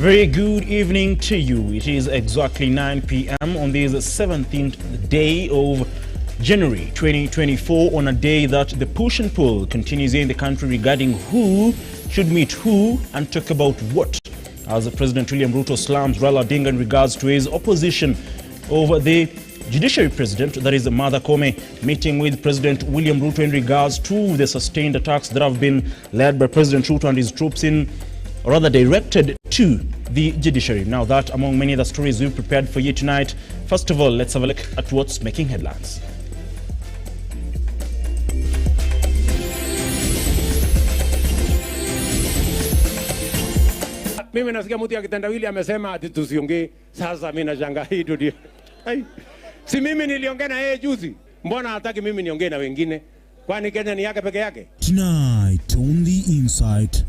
very good evening to you. It is exactly 9 p.m. on this 17th day of January 2024, on a day that the push and pull continues in the country regarding who should meet who and talk about what, as President William Ruto slams Raila Odinga in regards to his opposition over the Judiciary President, that is Martha Koome, meeting with President William Ruto in regards to the sustained attacks that have been led by President Ruto and his troops or rather directed to the judiciary. Now that, among many other stories we've prepared for you tonight, first of all, let's have a look at what's making headlines. Mimi nasikia mtu akitendawili amesema ati tusiongee. Sasa mimi nashangaa hii dunia. Si mimi niliongea na yeye juzi. Mbona hataki mimi niongee na wengine? Kwani Kenya ni yake peke yake? Tonight on The Insight,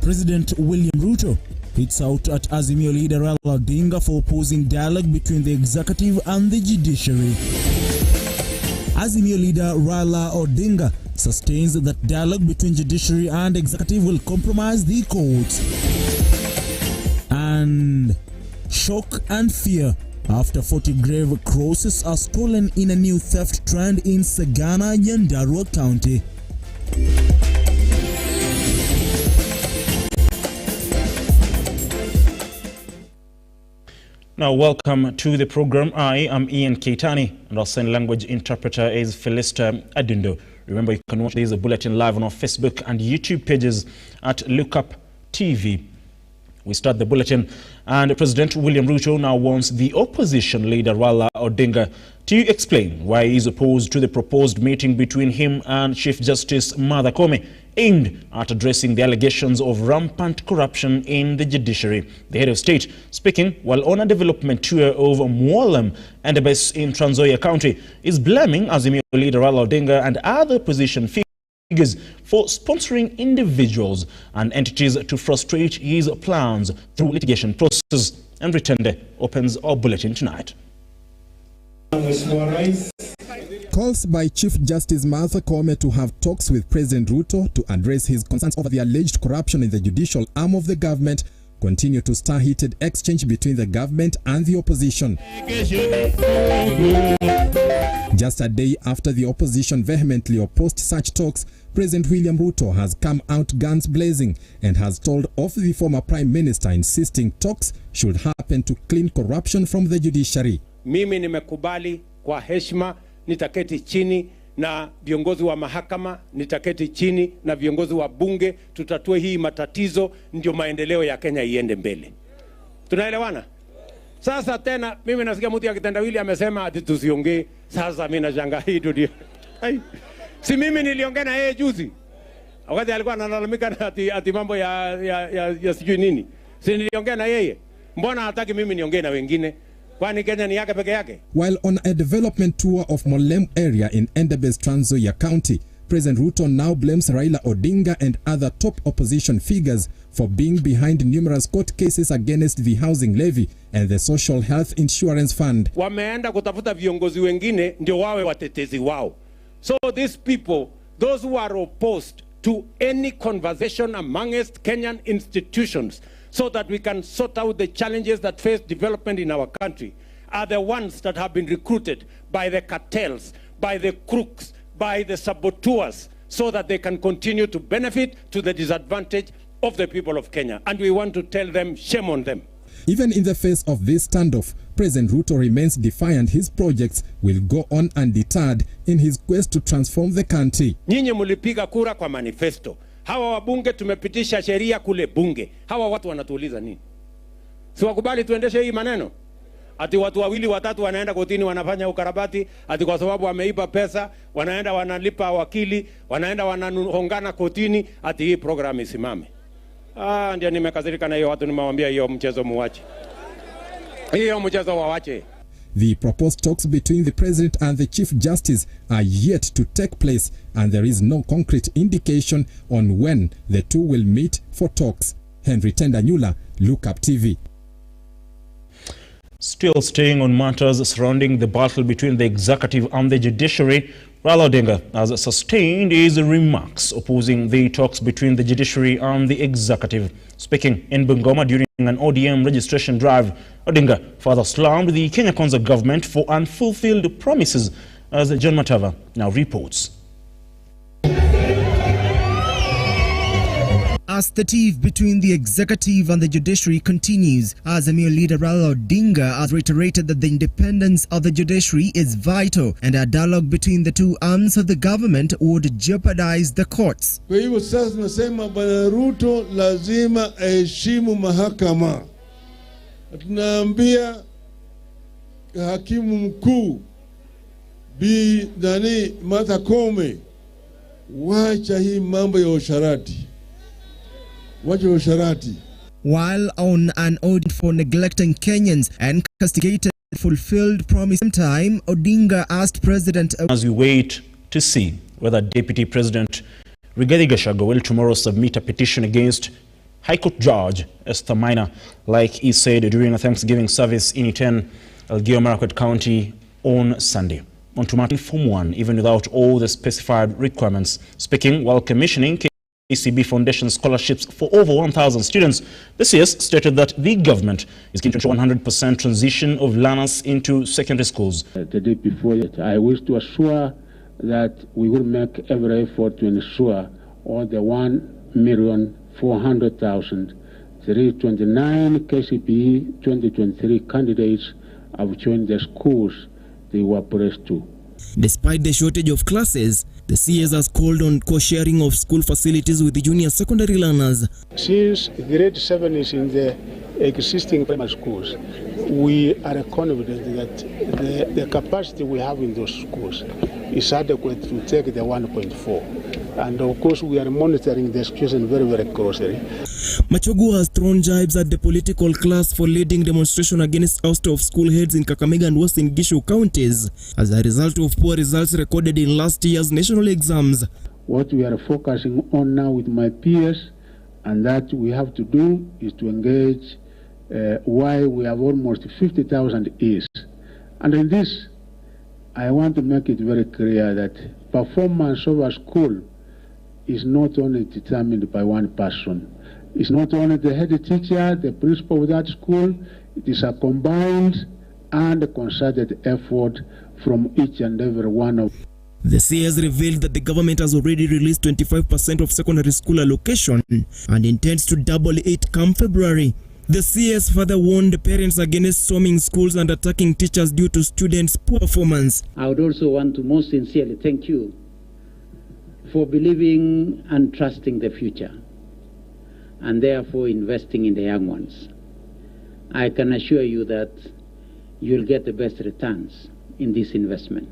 President William Ruto hits out at Azimio leader Raila Odinga for opposing dialogue between the executive and the judiciary. Azimio leader Raila Odinga sustains that dialogue between judiciary and executive will compromise the courts. And shock and fear after 40 grave crosses are stolen in a new theft trend in Sagana, Nyandarua County. Now, welcome to the program. I am Ian Keitani, and our sign language interpreter is Felista Adundo. Remember, you can watch this bulletin live on our Facebook and YouTube pages at Lookuptv. We start the bulletin, and President William Ruto now wants the opposition leader Raila Odinga to explain why he is opposed to the proposed meeting between him and Chief Justice Martha Koome, aimed at addressing the allegations of rampant corruption in the judiciary. The head of state, speaking while on a development tour of Mwalem and Ebes in Trans Nzoia County, is blaming Azimio leader Raila Odinga and other opposition figures for sponsoring individuals and entities to frustrate his plans through litigation process. And Retende opens our bulletin tonight. Calls by Chief Justice Martha Koome to have talks with President Ruto to address his concerns over the alleged corruption in the judicial arm of the government continue to stir heated exchange between the government and the opposition. Just a day after the opposition vehemently opposed such talks, President William Ruto has come out guns blazing and has told off the former Prime Minister, insisting talks should happen to clean corruption from the judiciary. Mimi nimekubali kwa heshima, nitaketi chini na viongozi wa mahakama, nitaketi chini na viongozi wa bunge, tutatue hii matatizo, ndio maendeleo ya Kenya iende mbele. Tunaelewana? Sasa tena mimi nasikia mtu akitendawili amesema ati tusiongee. Sasa mimi nashangaa hii dunia. Si mimi niliongea na yeye juzi. Wakati alikuwa analalamika ati mambo ya sijui nini. Si niliongea na yeye. Mbona hataki mimi niongee na wengine? Kwani Kenya ni yake peke yake? While on a development tour of Mwalem area in Endebess, Trans Nzoia County, President Ruto now blames Raila Odinga and other top opposition figures for being behind numerous court cases against the housing levy and the social health insurance fund. Wameenda kutafuta viongozi wengine ndio wawe watetezi wao. So these people, those who are opposed to any conversation amongst Kenyan institutions so that we can sort out the challenges that face development in our country, are the ones that have been recruited by the cartels, by the crooks, by the saboteurs, so that they can continue to benefit to the disadvantage of the people of Kenya. And we want to tell them, shame on them. Even in the face of this standoff, President Ruto remains defiant his projects will go on undeterred in his quest to transform the country. Nyinyi mulipiga kura kwa manifesto. Hawa wabunge tumepitisha sheria kule bunge. Hawa watu wanatuuliza nini? Si wakubali tuendeshe hii maneno? Ati watu wawili watatu wanaenda kotini wanafanya ukarabati, ati kwa sababu wameiba pesa, wanaenda wanalipa wakili, wanaenda wanahongana kotini, ati hii program isimame. Ndio nimekasirika na hiyo watu, nimewambia hiyo mchezo muache. Hiyo mchezo wawache. The proposed talks between the President and the Chief Justice are yet to take place, and there is no concrete indication on when the two will meet for talks. Henry Tendanyula, Lookuptv. Still staying on matters surrounding the battle between the executive and the judiciary, Raila Odinga has sustained his remarks opposing the talks between the judiciary and the executive. Speaking in Bungoma during an ODM registration drive, Odinga further slammed the Kenya Kwanza government for unfulfilled promises, as John Matava now reports. As the tiff between the executive and the judiciary continues, azimio leader Raila Odinga has reiterated that the independence of the judiciary is vital and a dialogue between the two arms of the government would jeopardize the courts. Kwa hivyo sasa tunasema Bwana Ruto lazima aheshimu mahakama. Tunaambia hakimu mkuu Bi Martha Koome, wacha hii mambo ya usharati. While on an audit for neglecting Kenyans and castigated fulfilled promise time, Odinga asked President... As we wait to see whether Deputy President Rigathi Gachagua will tomorrow submit a petition against High Court Judge Esther Maina, like he said during a Thanksgiving service in Iten, Elgeyo Marakwet County on Sunday. On to Form 1, even without all the specified requirements. Speaking while commissioning KCB Foundation scholarships for over 1,000 students, the CS stated that the government is keen to ensure 100% transition of learners into secondary schools. The day before it, I wish to assure that we will make every effort to ensure all the 1,400,329 KCB 2023 candidates have joined the schools they were placed to. Despite the shortage of classes, the CS has called on co-sharing of school facilities with the junior secondary learners. Since grade 7 is in the existing primary schools, we are confident that the capacity we have in those schools is adequate to take the 1.4. And of course, we are monitoring the situation very, very closely. Machogu has thrown jibes at the political class for leading demonstration against ouster of school heads in Kakamega and Western Gishu counties as a result of poor results recorded in last year's national exams. What we are focusing on now with my peers and that we have to do is to engage why we have almost 50,000 E's. And in this, I want to make it very clear that performance of a school is not only determined by one person. It's not only the head teacher, the principal of that school. It is a combined and concerted effort from each and every one of. The CS revealed that the government has already released 25% of secondary school allocation and intends to double it come February. The CS further warned parents against storming schools and attacking teachers due to students' poor performance. I would also want to most sincerely thank you for believing and trusting the future and therefore investing in the young ones. I can assure you that you'll get the best returns in this investment.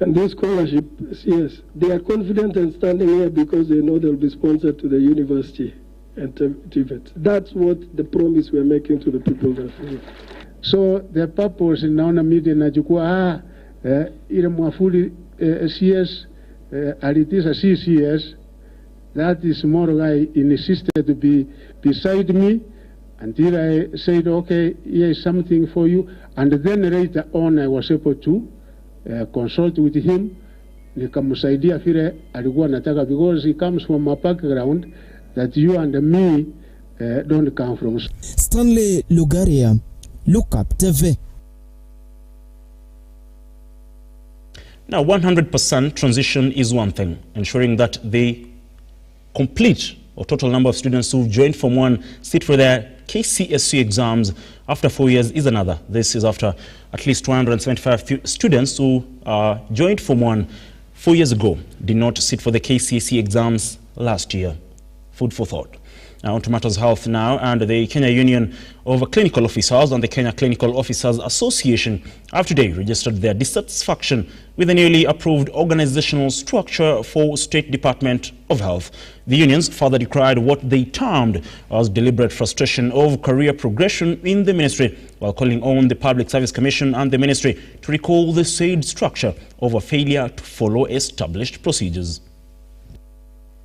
And this scholarship, yes, they are confident and standing here because they know they'll be sponsored to the university and TVET. That's what the promise we're making to the people that live. So the purpose in our meeting najukua ile mwafuli CS alitisa CCS, that is more guy insisted to be beside me until I said, okay, here is something for you. And then later on I was able to consult with him. Nikamsaidia vile alikuwa nataka, because he comes from a background that you and me don't come from. Stanley Lugaria, Lookuptv. Now, 100% transition is one thing. Ensuring that the complete or total number of students who joined Form 1 sit for their KCSE exams after 4 years is another. This is after at least 275 students who joined Form 1 4 years ago did not sit for the KCSE exams last year. Food for thought. Now on to matters health now, and the Kenya Union of Clinical Officers and the Kenya Clinical Officers Association have today registered their dissatisfaction with the newly approved organizational structure for State Department of Health. The unions further decried what they termed as deliberate frustration of career progression in the ministry, while calling on the Public Service Commission and the ministry to recall the said structure over failure to follow established procedures.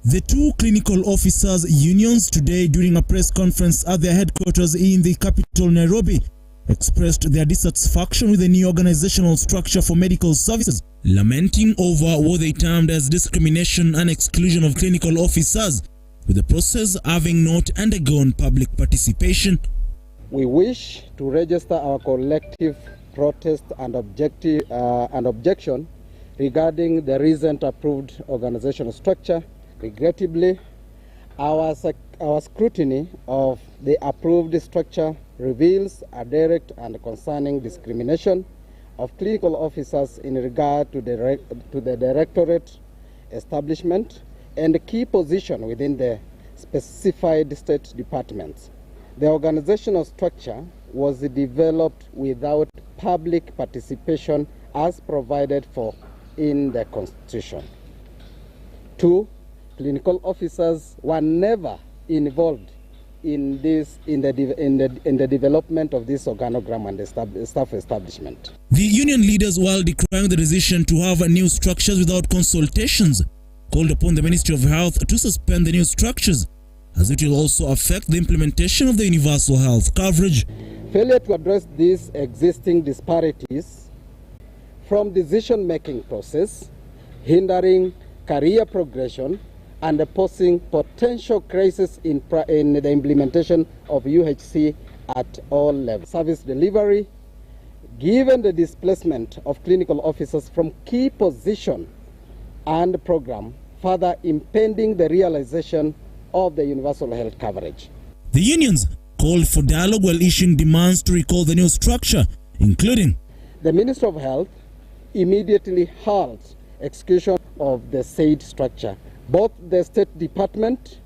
The two clinical officers unions today during a press conference at their headquarters in the capital Nairobi expressed their dissatisfaction with the new organizational structure for medical services, lamenting over what they termed as discrimination and exclusion of clinical officers, with the process having not undergone public participation. We wish to register our collective protest and objection regarding the recent approved organizational structure. Regrettably, our scrutiny of the approved structure reveals a direct and concerning discrimination of clinical officers in regard to the directorate establishment and key position within the specified state departments. The organizational structure was developed without public participation as provided for in the Constitution. 2, clinical officers were never involved in the development of this organogram and the staff establishment. The union leaders, while decrying the decision to have new structures without consultations, called upon the Ministry of Health to suspend the new structures, as it will also affect the implementation of the universal health coverage. Failure to address these existing disparities from decision-making process, hindering career progression, and posing potential crisis in the implementation of UHC at all levels. Service delivery, given the displacement of clinical officers from key position and program, further impeding the realization of the universal health coverage. The unions called for dialogue while issuing demands to recall the new structure, including the Minister of Health immediately halt execution of the said structure. Both the State Department,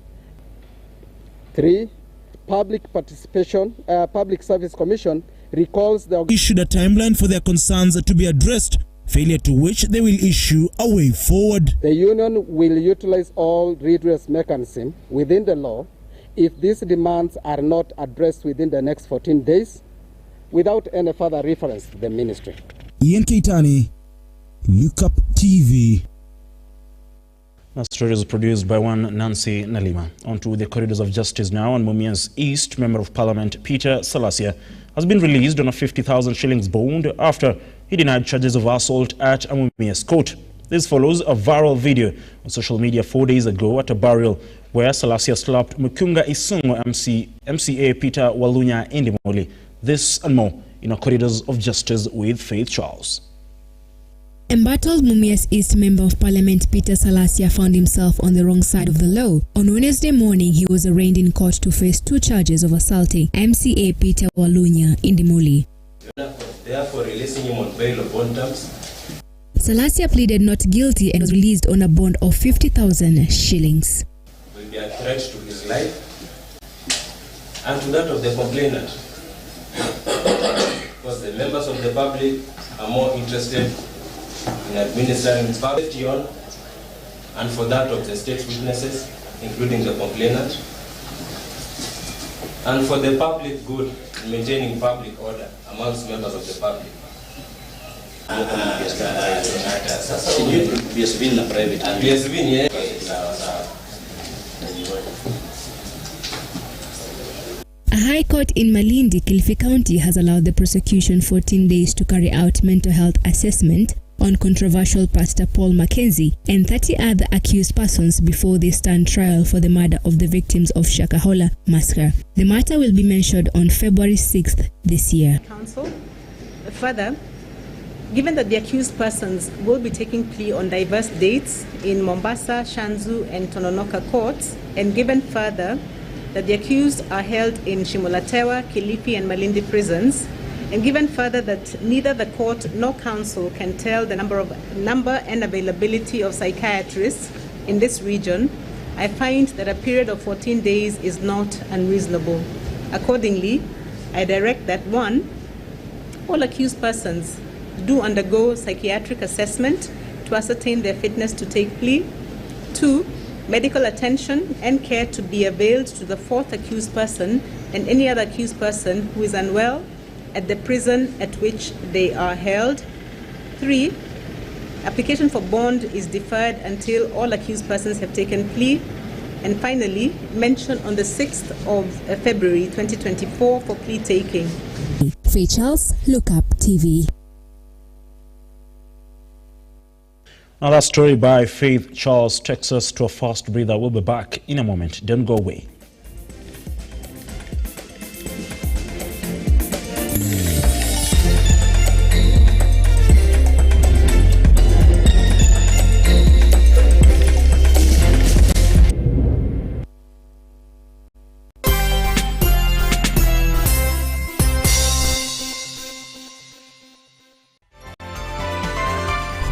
3, Public Participation, Public Service Commission recalls the issued a timeline for their concerns to be addressed, failure to which they will issue a way forward. The union will utilize all redress mechanisms within the law if these demands are not addressed within the next 14 days without any further reference to the ministry. Ian Keitani, Lookuptv. Our story is produced by one Nancy Nalima. On to the corridors of justice now. On Mumias East, Member of Parliament Peter Salasia has been released on a 50,000 shillings bond after he denied charges of assault at a Mumias court. This follows a viral video on social media 4 days ago at a burial where Salasia slapped Mukunga Isungo MCA Peter Walunya Indimoli. This and more in our corridors of justice with Faith Charles. Embattled Mumias East Member of Parliament Peter Salasia found himself on the wrong side of the law. On Wednesday morning, he was arraigned in court to face 2 charges of assaulting MCA Peter Walunya Indimoli. Therefore, releasing him on bail of bond terms. Salasia pleaded not guilty and was released on a bond of 50,000 shillings. Will be a threat to his life and to that of the complainant, because the members of the public are more interested in administering safety on and for that of the state witnesses, including the complainant, and for the public good in maintaining public order amongst members of the public. A high court in Malindi, Kilifi County has allowed the prosecution 14 days to carry out mental health assessment on controversial Pastor Paul Mackenzie and 30 other accused persons before they stand trial for the murder of the victims of Shakahola massacre. The matter will be mentioned on February 6th this year. Council. Further, given that the accused persons will be taking plea on diverse dates in Mombasa, Shanzu and Tononoka courts, and given further that the accused are held in Shimolatewa, Kilifi and Malindi prisons, and given further that neither the court nor council can tell the number and availability of psychiatrists in this region, I find that a period of 14 days is not unreasonable. Accordingly, I direct that 1, all accused persons do undergo psychiatric assessment to ascertain their fitness to take plea. 2, medical attention and care to be availed to the 4th accused person and any other accused person who is unwell at the prison at which they are held. 3, application for bond is deferred until all accused persons have taken plea. And finally, mention on the 6th of February 2024 for plea taking. Faith Charles, Lookuptv. Now that story by Faith Charles takes us to a fast breather. We'll be back in a moment. Don't go away.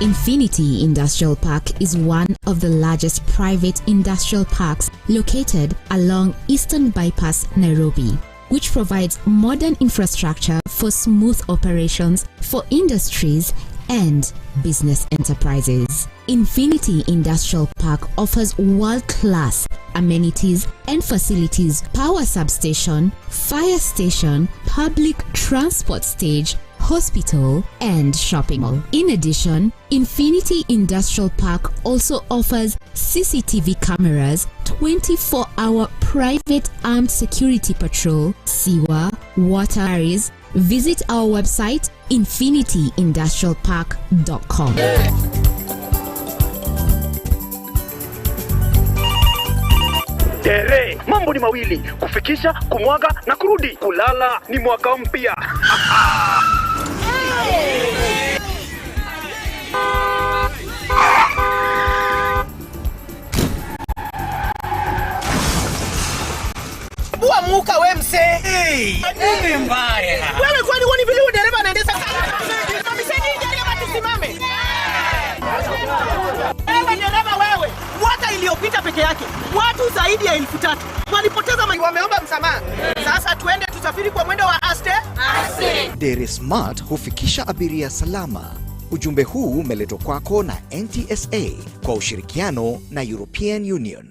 Infinity Industrial Park is one of the largest private industrial parks located along Eastern Bypass, Nairobi, which provides modern infrastructure for smooth operations for industries and business enterprises. Infinity Industrial Park offers world-class amenities and facilities, power substation, fire station, public transport stage, hospital, and shopping mall. In addition, Infinity Industrial Park also offers CCTV cameras, 24-hour private armed security patrol, sewer, water areas. Visit our website infinityindustrialpark.com. Tere, mambo ni mawili, kufikisha, kumwaga na kurudi. Kulala ni mwaka mpya. Bua muka we mse. Nini mbaya? Wewe kwani wani vile dereva anaendesha sana? Mamiseni dereva tusimame. Wewe dereva wewe. Mwaka iliyopita peke yake watu zaidi ya 3,000 walipoteza wameomba msamaha. Sasa tuende tusafiri kwa mwendo wa aste. Dere Smart hufikisha abiria salama. Ujumbe huu umeletwa kwako na NTSA kwa ushirikiano na European Union.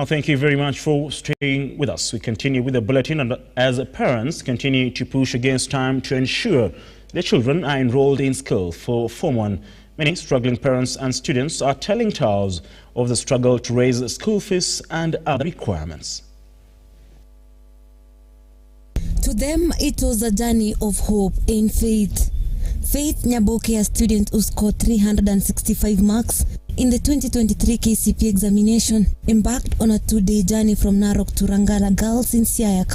Thank you very much for staying with us. We continue with the bulletin, and as parents continue to push against time to ensure their children are enrolled in school for Form 1, many struggling parents and students are telling tales of the struggle to raise school fees and other requirements. To them, it was a journey of hope and faith. Faith Nyaboke, a student who scored 365 marks in the 2023 KCPE examination, embarked on a 2-day journey from Narok to Rangala Girls in Siaya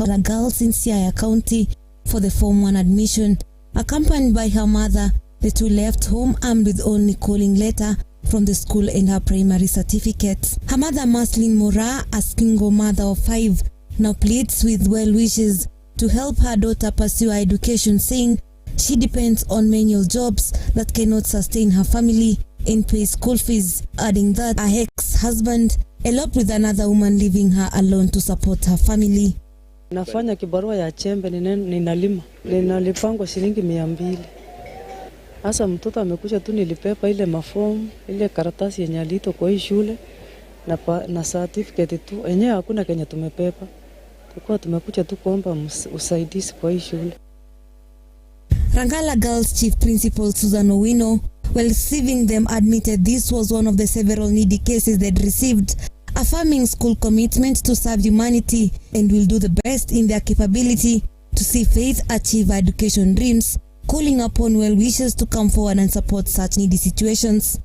County for the Form 1 admission. Accompanied by her mother, the two left home armed with only calling letter from the school and her primary certificate. Her mother, Maslin Mora, a single mother of 5, now pleads with well wishes to help her daughter pursue her education, saying she depends on manual jobs that cannot sustain her family and pay school fees, adding that her ex-husband eloped with another woman, leaving her alone to support her family. Nafanya kibarua ya chembe, ninalima. Ninalipangwa shilingi 200. Asa mtoto amekuja tu nilipepa ile mafomu, ile karatasi yenye alito kwa hii shule na certificate tu. Enyewe hakuna Kenya tumepepa. Tukua tumekuja tu kuomba usaidizi kwa hii shule. Rangala Girls Chief Principal Susan Owino, while receiving them, admitted this was one of the several needy cases they'd received, affirming school commitment to serve humanity and will do the best in their capability to see Faith achieve her education dreams, calling upon well-wishers to come forward and support such needy situations.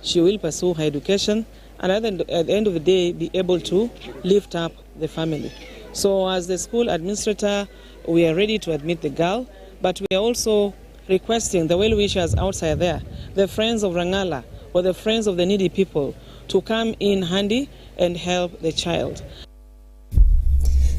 She will pursue her education and at the end of the day be able to lift up the family. So as the school administrator, we are ready to admit the girl, but we are also requesting the well-wishers outside there, the friends of Rangala or the friends of the needy people, to come in handy and help the child.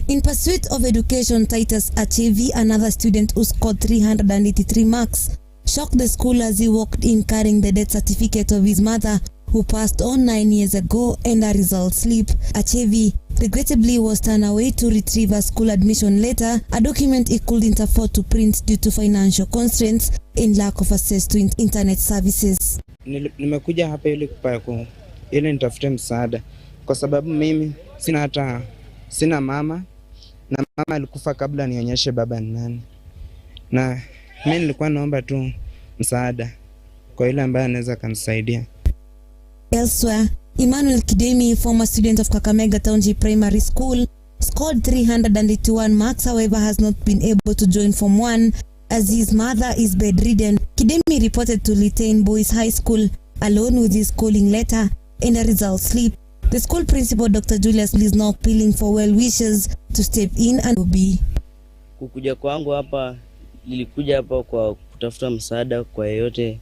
In pursuit of education, Titus Achevi, another student who scored 383 marks, shocked the school as he walked in carrying the death certificate of his mother, who passed on 9 years ago, and a result slip. Achevi regrettably was turned away to retrieve a school admission letter, a document he couldn't afford to print due to financial constraints and lack of access to internet services. Nimekuja hapa ili nitafute msaada kwa sababu mimi sina mama na mama alikufa kabla nionyeshe baba ni nani. Na mimi nilikuwa naomba tu msaada kwa yule ambaye anaweza kumsaidia. Elsewhere, Emmanuel Kidemi, former student of Kakamega Township Primary School, scored 381 marks, however has not been able to join Form 1 as his mother is bedridden. Kidemi reported to Litein Boys High School alone with his calling letter and a result slip. The school principal, Dr. Julius, is now appealing for well wishes to step in and be. Kukuja kwangu hapa, nilikuja hapa kwa kutafuta msaada kwa yeyote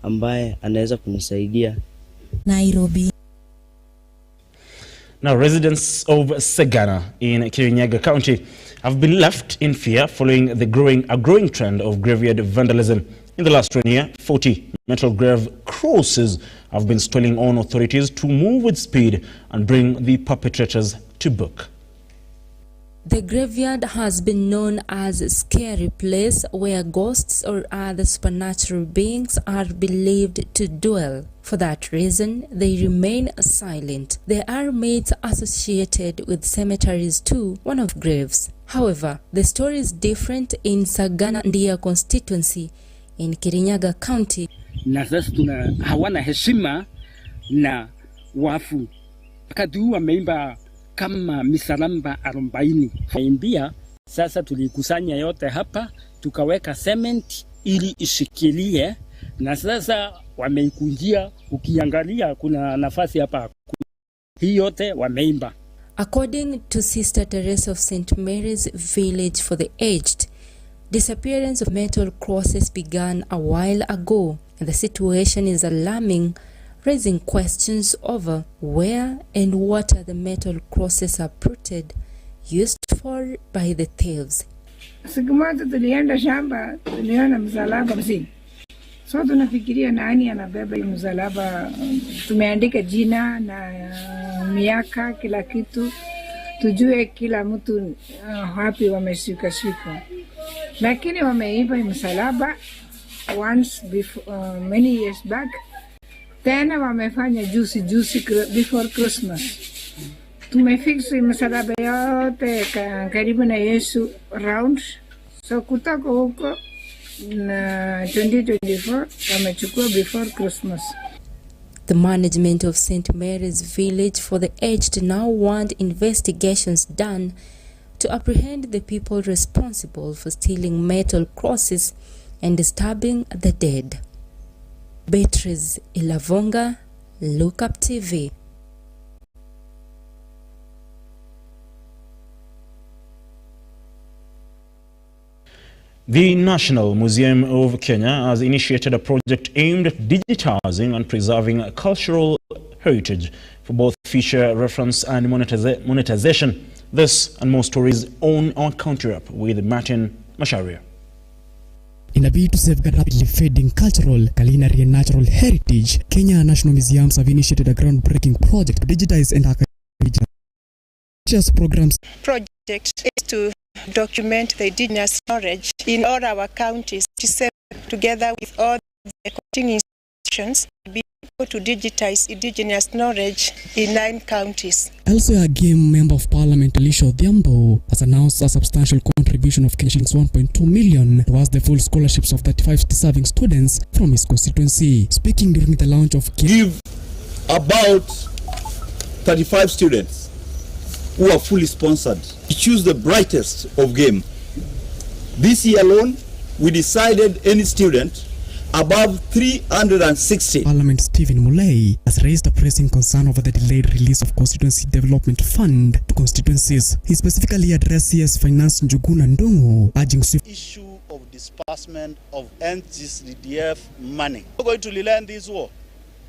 ambaye anaweza kunisaidia. Nairobi. Now, residents of Sagana in Kirinyaga County have been left in fear following a growing trend of graveyard vandalism. In the last 1 year, 40 metal grave crosses have been stalling on authorities to move with speed and bring the perpetrators to book. The graveyard has been known as a scary place where ghosts or other supernatural beings are believed to dwell. For that reason, they remain silent. There are myths associated with cemeteries too, one of graves. However, the story is different in Sagana Ndia constituency in Kirinyaga County. Na sasa hawana heshima na wafu. Kadu wameimba kama misalamba 40. Faimbia sasa tulikusanya yote hapa tukaweka cement ili ishikilie, na sasa wameikunjia, ukiangalia kuna nafasi hapa. Hii yote wameimba. According to Sister Teresa of St. Mary's Village for the Aged, disappearance of metal crosses began a while ago, and the situation is alarming, raising questions over where and what are the metal crosses uprooted used for by the thieves. Siku moja tulienda shamba, tuliona msalaba mzima. So tunafikiria nani anabeba hii msalaba, tumeandika jina na miaka, kila kitu, tujue kila mtu wapi wameshika. Lakini wameiba hii msalaba once before, many years back. Tena wamefanya juzi before Christmas. Tumefix msalaba yote karibu na Yesu round. So kutoka huko na 2024 wamechukua before Christmas. The management of St. Mary's Village for the Aged now want investigations done to apprehend the people responsible for stealing metal crosses and disturbing the dead. Beatrice Ilavonga, Lookuptv. The National Museum of Kenya has initiated a project aimed at digitizing and preserving cultural heritage for both future reference and monetization. This and more stories on our Country Up with Martin Masharia. In a bid to safeguard rapidly fading cultural, culinary and natural heritage, Kenya National Museums have initiated a groundbreaking project to digitize and archive indigenous programs. Project is to document the indigenous knowledge in all our counties to save together with all the continuing institutions to be able to digitize indigenous knowledge in 9 counties. Elsewhere, Game Member of Parliament Elisha Odhiambo has announced a substantial contribution of Kenya shillings 1.2 million towards the full scholarships of 35 deserving students from his constituency. Speaking during the launch of give about 35 students who are fully sponsored to choose the brightest of game. This year alone, we decided any student above 360. Parliament Stephen Mulei has raised a pressing concern over the delayed release of Constituency Development Fund to constituencies. He specifically addressed CS Finance Njuguna Ndongo, urging swift issue of disbursement of NGCDF money. We're going to relent this war,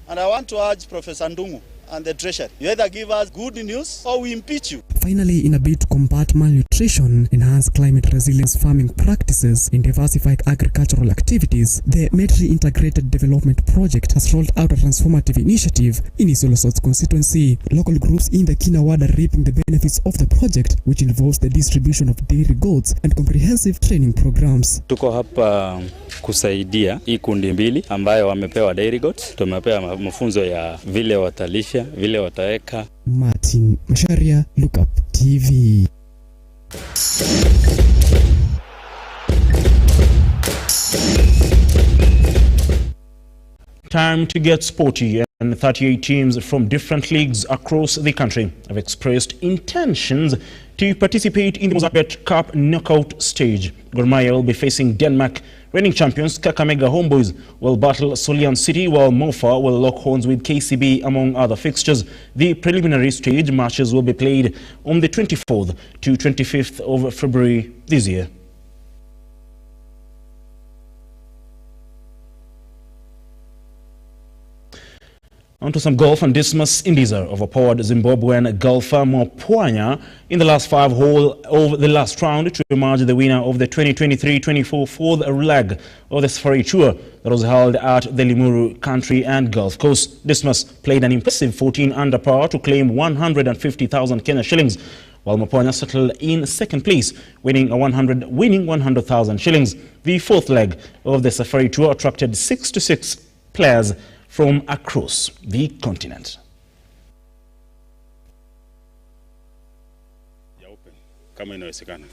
and I want to urge Professor Ndungu and the Treasury, you either give us good news or we impeach you. Finally, in a bid to combat malnutrition, enhance climate resilience farming practices, and diversify agricultural activities, the Medri Integrated Development Project has rolled out a transformative initiative in Isiolo South constituency. Local groups in the Kinaward are reaping the benefits of the project, which involves the distribution of dairy goats and comprehensive training programs. Tuko hapa kusaidia hii kundi mbili ambayo wamepewa dairy goats. Tumepewa mafunzo ya vile watalisha, vile wataweka. Martin Masharia, Lookup TV. Time to get sporty, and 38 teams from different leagues across the country have expressed intentions to participate in the Mozambique Cup knockout stage. Gor Mahia will be facing Denmark. Reigning champions Kakamega Homeboys will battle Solian City, while Mofa will lock horns with KCB, among other fixtures. The preliminary stage matches will be played on the 24th to 25th of February this year. On to some golf, and Dismas Indiza overpowered Zimbabwean golfer Mopwanya in the last 5 holes of the last round to emerge the winner of the 2023-24 fourth leg of the Safari Tour that was held at the Limuru Country and Golf Course. Dismas played an impressive 14 under par to claim 150,000 Kenya shillings, while Mopwanya settled in second place, winning 100,000 shillings. The fourth leg of the Safari Tour attracted 66 players from across the continent. Kama inawezekana.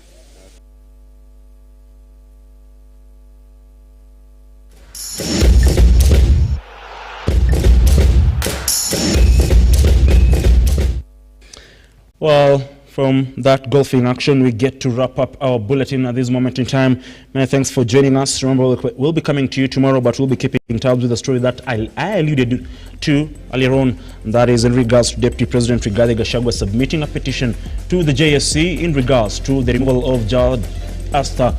Well, from that golfing action, we get to wrap up our bulletin at this moment in time. Many thanks for joining us. Remember, we'll be coming to you tomorrow, but we'll be keeping tabs with the story that I alluded to earlier on. That is in regards to Deputy President Rigathi Gachagua submitting a petition to the JSC in regards to the removal of Judge Esther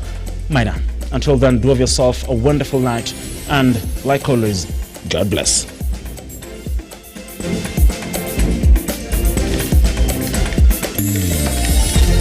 Maina. Until then, do have yourself a wonderful night, and like always, God bless.